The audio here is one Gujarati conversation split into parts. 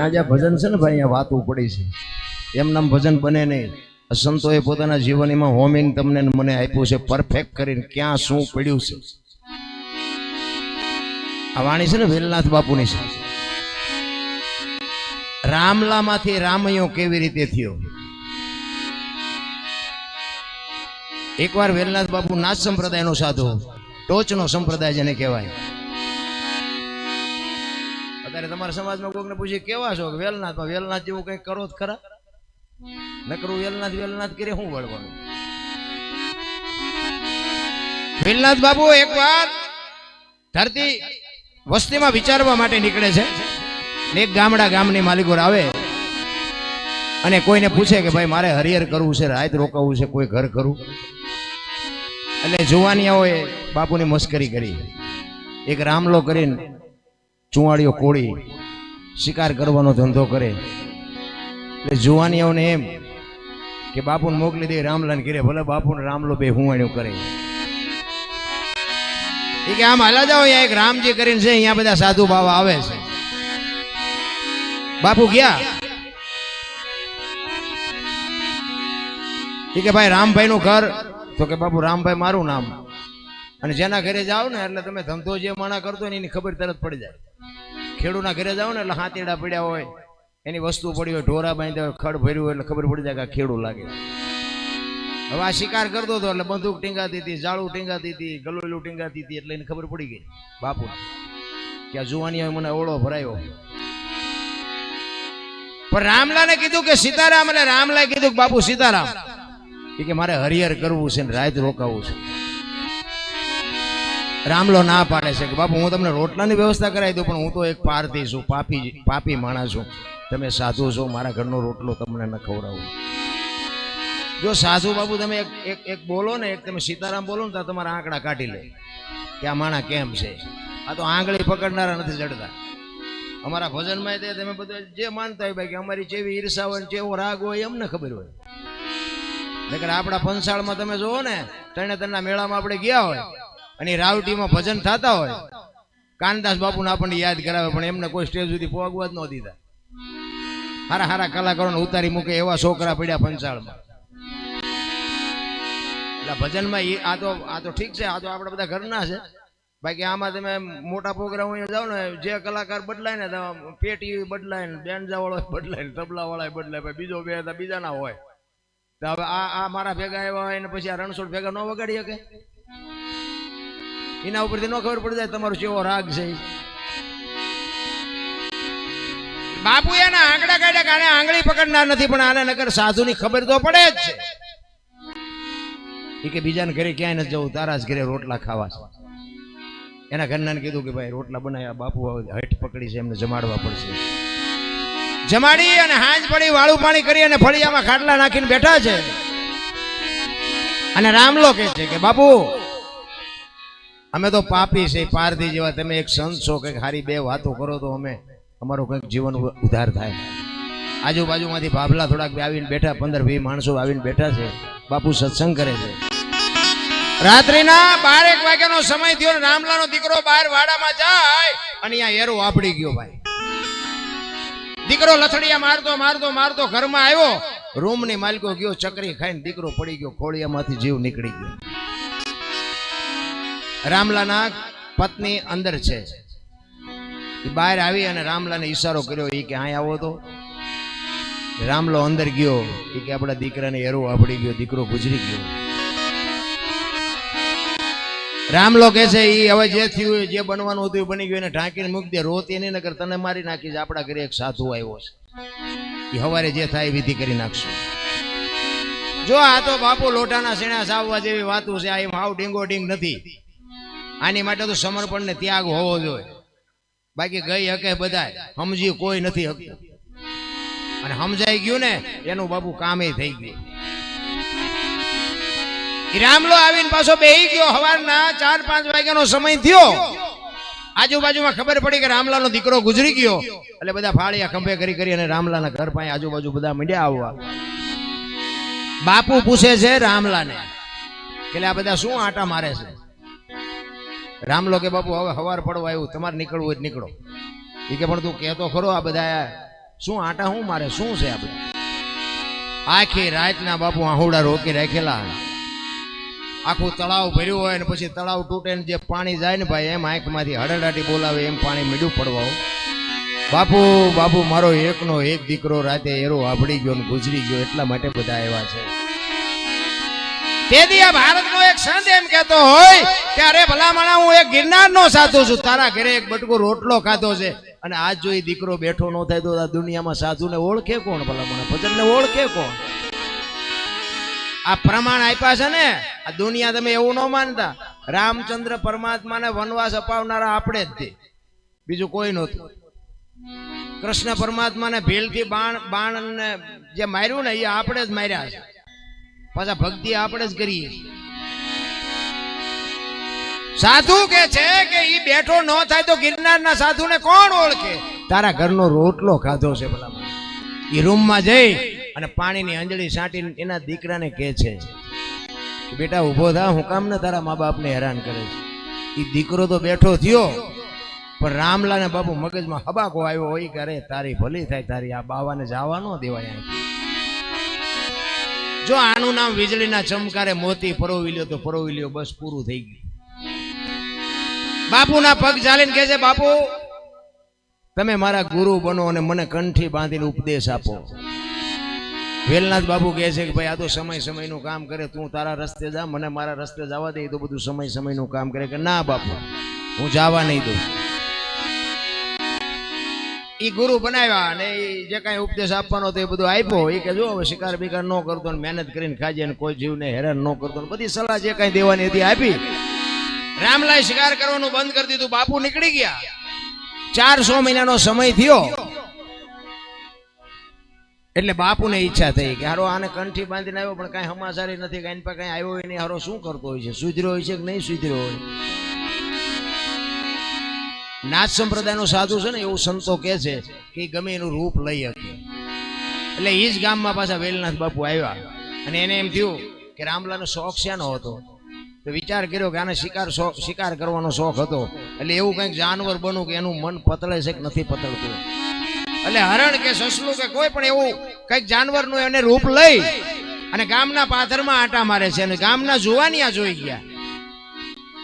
આજે ભજન છે ને ભાઈ, અહીંયા વાતો પડી છે, એમ નામ ભજન બને નહીં. સંતોએ પોતાના જીવનમાં હોમીને તમને મને આપ્યું છે પરફેક્ટ કરીને, ક્યાં શું પડ્યું છે. આ વાણી છે ને વેલનાથ બાપુની છે. રામલામાંથી રામયો કેવી રીતે થયો. એકવાર વેલનાથ બાપુ નાથ સંપ્રદાયનો સાધુ, ટોચનો સંપ્રદાય જેને કહેવાય. અત્યારે તમારા સમાજમાં કોઈને પૂછે કેવા છો, વેલનાથમાં. વેલનાથ જેવું કઈ કરો જ ખરા? નકરું વેલનાથ વેલનાથ કરે શું વળવાનું. વેલનાથ બાપુ એકવાર ધરતી વસ્તીમાં વિચારવા માટે નીકળે છે. એક ગામની માલિકો આવે અને કોઈને પૂછે કે ભાઈ મારે હરિહર કરવું છે, રાત રોકાવું છે, કોઈ ઘર કરું. એટલે જુવાનિયાઓએ બાપુની મસ્કરી કરી. એક રામલો કરીને ચુવાડીઓ કોળી શિકાર કરવાનો ધંધો કરે. એટલે જુવાનિયાઓને એમ કે બાપુને મોકલી દે રામલાને ઘરે, ભલે બાપુને રામલો બે હુવાણ્યું કરે. એ કે આમ હાલા જાઓ, અહીંયા એક રામજી કરીને છે, અહીંયા બધા સાધુ બાવા આવે છે. બાપુ ગયા. એ કે ભાઈ રામભાઈ નું ઘર? તો કે બાપુ રામભાઈ મારું નામ. અને જેના ઘરે જાઓ ને એટલે તમે ધંધો જે માણા કરતો ને એની ખબર તરત પડી જાય. ખેડૂના ઘરે જાઓ ને એટલે હાથીડા પડ્યા હોય, એની વસ્તુ પડી હોય, ઢોરા બાંધ્યા હોય, ખડ ભર્યું હોય, એટલે ખબર પડી જાય કે આ ખેડૂ લાગે. હવે આ શિકાર કરતો હતો એટલે બંદૂક ટીંગાતી હતી, જાળું ટીંગાતી હતી, ગલોયલું ટીંગાતી હતી, એટલે એને ખબર પડી ગઈ બાપુ કે આ જુવાની મને ઓળો ભરાયો. પણ રામલાને કીધું કે સીતારામ, એટલે રામલાએ કીધું કે બાપુ સીતારામ. કે મારે હરિહર કરવું છે ને રાત રોકાવું છે. રામલો ના પાડે છે કે બાપુ હું તમને રોટલાની વ્યવસ્થા કરાવી દઉં, પણ હું તો એક પારધી છું, પાપી માણસ છું. તમે સાધુ છો, મારા ઘરનો રોટલો તમને ન ખવડાવું. જો સાધુ બાપુ તમે એક બોલો ને, એક તમે સીતારામ બોલો ને તો તમારા આંકડા કાઢી લે કે આ માણા કેમ છે. આ તો આંગળી પકડનારા નથી ચડતા. અમારા ભજનમાં તે તમે બધું જે માનતા હોય ભાઈ કે અમારી જેવી ઈર્ષા હોય, જેવો રાગ હોય, એમને ખબર હોય. નકર આપણા પંચાળમાં તમે જોવો ને, તરણેતરના મેળામાં આપણે ગયા હોય અને રાવટીમાં ભજન થતા હોય, કાનદાસ બાપુને આપણને યાદ કરાવે, પણ એમને કોઈ સ્ટેજ સુધી પહોંચવા જ ન દીધા. હારા હારા કલાકારોને ઉતારી મૂકે એવા છોકરા પડ્યા પંચાળમાં. એટલે ભજનમાં આ તો ઠીક છે, આ તો આપણે બધા ઘરના છે. બાકી આમાં તમે મોટા પ્રોગ્રામ જાઓ ને, જે કલાકાર બદલાય ને, પેટી બદલાય ને, બેન્જા વાળો બદલાય ને, તબલા વાળા બદલાય, બીજો બે બીજા ના હોય. તો હવે આ મારા ભેગા આવ્યા હોય ને પછી આ રણછોડ ભેગા ન વગાડી શકે? એના ઉપરથી ન ખબર પડી જાય તમારો કેવો રાગ છે. બાપુ એના આંકડા કાઢ્યા, કારણે આંગળી પકડનાર નથી, પણ આને નકર સાધુની ખબર તો પડે જ છે. એ કે બીજાને ઘરે ક્યાંય નથી જવું, તારા જ ઘરે રોટલા ખાવા છે. એના ઘરનાને કીધું કે ભાઈ રોટલા બનાવ્યા, બાપુ હઠ પકડી છે, એમને જમાડવા પડશે. જમાડી અને હાંજ પડી વાળું પાણી કરી અને ફળિયામાં ખાટલા નાખીને બેઠા છે. અને રામલો કહે છે કે બાપુ અમે તો પાપી છે, પારધી જેવા. તમે એક સંત છો, કંઈક હારી બે વાતો કરો તો અમે અમારો કંઈક જીવન ઉદ્ધાર થાય. આજુબાજુમાંથી ભાભલા થોડાક આવીને બેઠા, 15-20 માણસો આવીને બેઠા છે. બાપુ સત્સંગ કરે છે. રાત્રિના 12 વાગ્યાનો સમય થયો. રામલાનો દીકરો બહાર વાડામાં જાય અને અહીંયા એરો આપડી ગયો. ભાઈ દીકરો લથડિયા મારતો ઘરમાં આવ્યો. રૂમની માલિકો ગયો, ચકરી ખાઈને દીકરો પડી ગયો, ખોળિયામાંથી જીવ નીકળી ગયો. રામલાના પત્ની અંદર છે. એ બહાર આવી અને રામલાને ઈશારો કર્યો, એ કે અહીં આવો. તો રામલો અંદર ગયો. એ કે આપણા દીકરાને એરો આપડી ગયો, દીકરો ગુજરી ગયો. રામલો કે છે એ હવે જે થયું, જે બનવાનું હતું એ બની ગયું, એને ઢાંકીને મૂકી દે. રોતી નહીં, નકર તને મારી નાખીશ. આપણા ઘરે એક સાધુ આવ્યો છે, એ હવારે જે થાય વિધિ કરી નાખશું. જો આ તો બાપુ લોટાના શેણા સાવવા જેવી વાતું છે. આ એમ હાવ ડીંગો ડીંગ નથી. આની માટે તો સમર્પણ ને ત્યાગ હોવો જોઈએ. બાકી ગઈ હકે બધા, સમજી કોઈ નથી હકતું. અને સમજાઈ ગયું ને એનું બાપુ કામે થઈ ગયું. રામલો આવીને પાછો બેહી ગયો. સવારના 4-5 વાગ્યાનો સમય થયો. આજુબાજુમાં ખબર પડી કે રામલાનો દીકરો ગુજરી ગયો. એટલે બધા ફાળિયા ખંભે કરી અને રામલાના ઘર પાસે આજુબાજુ બધા મંડ્યા આવવા. બાપુ પૂછે છે રામલાને કે આ બધા શું આટા મારે છે? રામલો કે બાપુ હવે હવાર પડવા આવ્યું, તમારે નીકળવું હોય નીકળો. એ કે પણ તું કહેતો ખરો આ બધા શું આટા શું મારે શું છે આપણે? આખી રાતના બાપુ આહુડા રોકી રાખેલા, આખું તળાવ ભર્યું હોય ને પછી તળાવ તૂટે ને જે પાણી જાય ને ભાઈ એમ આંખમાંથી હડડાટી બોલાવે એમ પાણી મીઠું પડવા. બાપુ બાપુ મારો એકનો એક દીકરો રાતે એરો આભડી ગયો ને ગુજરી ગયો, એટલા માટે બધા આવ્યા છે. તેથી આ ભારતનો એક સંત એમ કહેતો હોય કે અરે ભલામણા હું એક ગિરનારનો સાધુ છું, તારા ઘરે એક બટકો રોટલો ખાધો છે, અને આજ જો એ દીકરો બેઠો ન થાય તો આ દુનિયામાં સાધુને ઓળખે કોણ? ભલામણા ભજનને ઓળખે કોણ? આ પ્રમાણ આપ્યા છે ને, આ દુનિયા તમે એવું ન માનતા. રામચંદ્ર પરમાત્માને વનવાસ અપાવનારા આપણે જ તે, બીજું કોઈ નહોતું. કૃષ્ણ પરમાત્માને ભીલથી બાણ ને જે માર્યું ને એ આપણે જ માર્યા છે, પાછા ભક્તિ આપણે જ કરીએ. સાધુ કે છે કે ઈ બેઠો ન થાય તો ગિરનારના સાધુને કોણ ઓળખે? તારા ઘરનો રોટલો ખાધો છે ભલા. ઈ રૂમમાં જઈ અને પાણીની અંજળી સાંટીને એના દીકરાને કહે છે કે બેટા ઉભો થા, હું કામ ને તારા મા બાપને હેરાન કરે છે. ઈ દીકરો તો બેઠો થયો, પણ રામલાને બાપુ મગજમાં હબાકો આવ્યો હોય કે અરે તારી ભલી થાય, તારી આ બાવાને જવા ન દેવાય. જો આનું નામ વીજળીના ચમકારે મોતી પરોવી લ્યો તો પરોવી લ્યો, બસ પૂરું થઈ ગયું. બાપુના પગ ચાલીને કહે છે બાપુ તમે મારા ગુરુ બનો અને મને કંઠી બાંધીને ઉપદેશ આપો. વેલનાથ બાપુ કહે છે કે ભાઈ આ તો સમય સમયનું કામ કરે, તું તારા રસ્તે જા, મને મારા રસ્તે જવા દે. તો બધું સમય સમયનું કામ કરે કે ના બાપુ હું જવા નહીં દઉં. ઈ ગુરુ બનાવ્યા અને જે કઈ ઉપદેશ આપવાનો હતો એ બધું આપ્યો. એ કે જો હવે શિકાર બિકાર ન કરતો ને મહેનત કરીને ખાજે ને કોઈ જીવને હેરાન ન કરતો, બધી સલાહ જે કઈ દેવાની હતી આપી. રામલાએ શિકાર કરવાનું બંધ કરી દીધું. બાપુ નીકળી ગયા. 400 મહિનાનો સમય થયો એટલે બાપુને ઈચ્છા થઈ કે હારો આને કંઠી બાંધીને આવ્યો પણ કઈ સમાચારી નથી, કઈ પર કઈ આવ્યો હોય નહીં, હારો શું કરતો હોય છે? સુધર્યો હોય છે કે નહીં સુધર્યો હોય? નાથ સંપ્રદાયનો સાધુ છે ને એવું સંતો કે છે કે ગમે એનું રૂપ લઈ શકે. એટલે એ જ ગામમાં પાછા વેલનાથ બાપુ આવ્યા અને એને એમ થયું કે રામલાનો શોખ શાનો હતો? તો વિચાર કર્યો કે આને શિકાર કરવાનો શોખ હતો, એટલે એવું કંઈક જાનવર બનવું કે એનું મન પતળે છે કે નથી પતળતું. એટલે હરણ કે સસલું કે કોઈ પણ એવું કંઈક જાનવરનું એને રૂપ લઈ અને ગામના પાથરમાં આટા મારે છે અને ગામના જુવાનિયા જોઈ ગયા.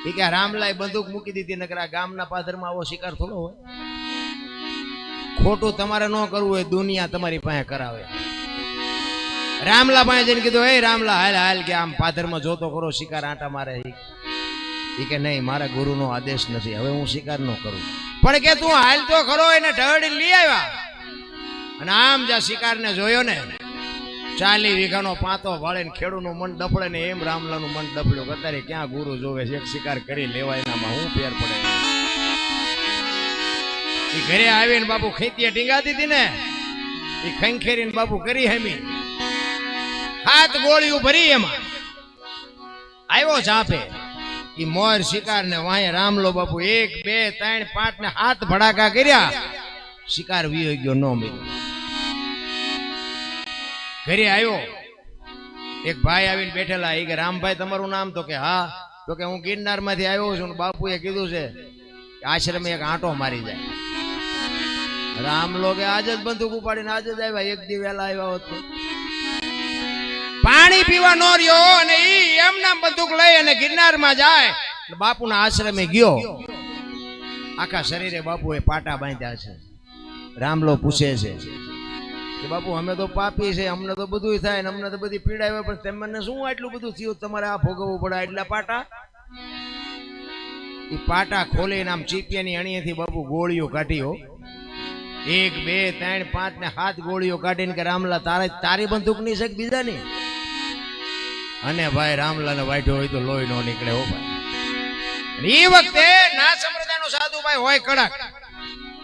એ કે રામલાએ બંદૂક મૂકી દીધી, નકર આ ગામના પાથરમાં આવો શિકાર થોડો હોય. ખોટું તમારે ન કરવું હોય, દુનિયા તમારી પાસે કરાવે. રામલા પાસે જઈને કીધું એ રામલા હાલ હાલ કે આમ પાથરમાં જોતો ખરો શિકાર આટા મારે. એ કે નહીં, મારા ગુરુનો આદેશ નથી, હવે હું શિકાર ન કરું. પણ કે તું હાલ તો ખરો. એને ઢળી લઈ આવ્યા અને આમ જ્યાં શિકારને જોયો ને 40 વીઘાનો પાતો ભાળે ને ખેડૂનું મન ડફળે ને એમ રામલાનું મન ડફળ્યું. અત્યારે ક્યાં ગુરુ જોવે છે, એક શિકાર કરી લેવાય એનામાં હું ફેર પડે. એ ઘરે આવીને બાપુ ખેતીએ ટીંગાતી હતી ને, એ ખંખેરીને બાપુ કરી હેમી 7 ગોળીઓ ભરી એમાં આવ્યો ઝાપે. એ મોર શિકાર ને વાંહે રામલો બાપુ 1 2 3 5 ને 7 ભડાકા કર્યા. શિકાર વીયો ગયો, ન મળ્યો. ઘરે આવ્યો, એક ભાઈ આવીને બેઠેલા. એ કે રામભાઈ તમારું નામ? તો કે હા. તો કે હું ગિરનાર માંથી આવ્યો છું. બાપુએ કીધું છે કે આશ્રમે એક આંટો મારી જાય. રામલો કે આજ જ બંદૂક ઉપાડીને આજ જ આવ્યા, એક દી વહેલા આવ્યા હોત. પાણી પીવા ન રહ્યો અને ઈ એમના બંદૂક લઈ અને ગિરનારમાં જાય. બાપુના આશ્રમે ગયો. આખા શરીરે બાપુએ પાટા બાંધ્યા છે. રામલો પૂછે છે કે બાપુ અમે તો પાપી છે, અમને તો બધું થાય ને અમને તો બધી પીડા આવે, પણ તમને શું આટલું બધું થયું, તમારે આ ભોગવવું પડે એટલા પાટા? એ પાટા ખોલીને આમ ચીપિયાની અણીએથી બાપુ ગોળીઓ કાઢી. 1 2 3 5 ને 7 ગોળીઓ કાઢીને કે રામલા તારી બંદૂક ની છે બીજાની? અને ભાઈ રામલાને વાઢ્યો હોય તો લોહી નો નીકળે હો ભાઈ. એ વખતે ના સંપ્રદાયનો સાધુ ભાઈ હોય કડક,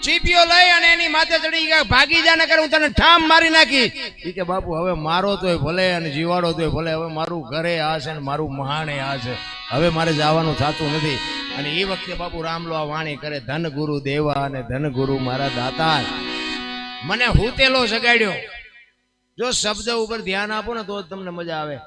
ચીપીઓ લઈ અને એની માથે ચડી ગયા, ભાગી જા નકર હું તને ઠામ મારી નાખી. એ કે બાપુ હવે મારો તોય ભલે અને જીવાડો તોય ભલે, હવે મારું ઘરે આ છે ને મારું મહાણે આ છે, હવે મારે જવાનું થતું નથી. અને એ વખતે બાપુ રામલો આ વાણી કરે, ધન ગુરુ દેવા અને ધન ગુરુ મારા દાતા, મને હુતેલો જગાડ્યો. જો શબ્દ ઉપર ધ્યાન આપો ને તો જ તમને મજા આવે.